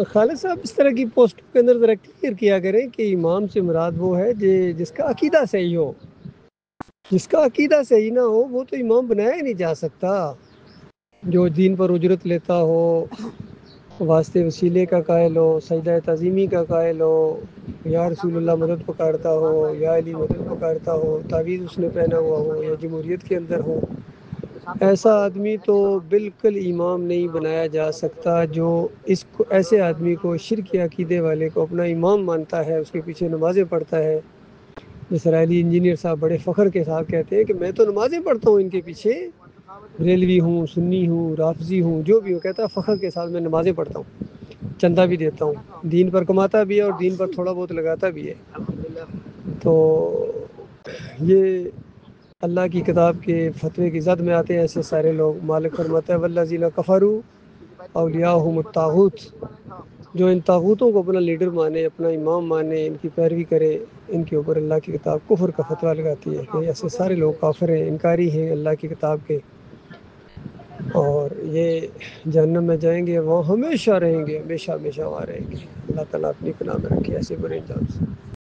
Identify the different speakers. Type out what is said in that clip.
Speaker 1: خالد صاحب اس طرح کی پوسٹوں کے اندر ذرا کلیئر کیا کریں کہ امام سے مراد وہ ہے جس کا عقیدہ صحیح ہو. جس کا عقیدہ صحیح نہ ہو وہ تو امام بنایا ہی نہیں جا سکتا. جو دین پر اجرت لیتا ہو، واسطے وسیلے کا قائل ہو، سجدہ تعظیمی کا قائل ہو، یا رسول اللہ مدد پکارتا ہو، یا علی مدد پکارتا ہو، تعویذ اس نے پہنا ہوا ہو، یا جمہوریت کے اندر ہو، ایسا آدمی تو بالکل امام نہیں بنایا جا سکتا. جو ایسے آدمی کو شرک عقیدے والے کو اپنا امام مانتا ہے، اس کے پیچھے نمازیں پڑھتا ہے. اسرائیلی انجینئر صاحب بڑے فخر کے ساتھ کہتے ہیں کہ میں تو نمازیں پڑھتا ہوں ان کے پیچھے، ریلوی ہوں، سنی ہوں، رافضی ہوں، جو بھی ہوں، کہتا ہے فخر کے ساتھ میں نمازیں پڑھتا ہوں، چندہ بھی دیتا ہوں، دین پر کماتا بھی ہے اور دین پر تھوڑا بہت لگاتا بھی ہے. تو یہ اللہ کی کتاب کے فتوے کی زد میں آتے ہیں ایسے سارے لوگ. مالک فرماتا ہے والذین کفروا اولیاءہم الطاغوت، جو ان طاغوتوں کو اپنا لیڈر مانے، اپنا امام مانے، ان کی پیروی کرے، ان کے اوپر اللہ کی کتاب کفر کا فتویٰ لگاتی ہے کہ ایسے سارے لوگ کافر ہیں، انکاری ہیں اللہ کی کتاب کے، اور یہ جہنم میں جائیں گے، وہاں ہمیشہ رہیں گے، ہمیشہ ہمیشہ وہاں رہیں گے. اللہ تعالیٰ اپنی پناہ میں رکھے ایسے برے انجام سے.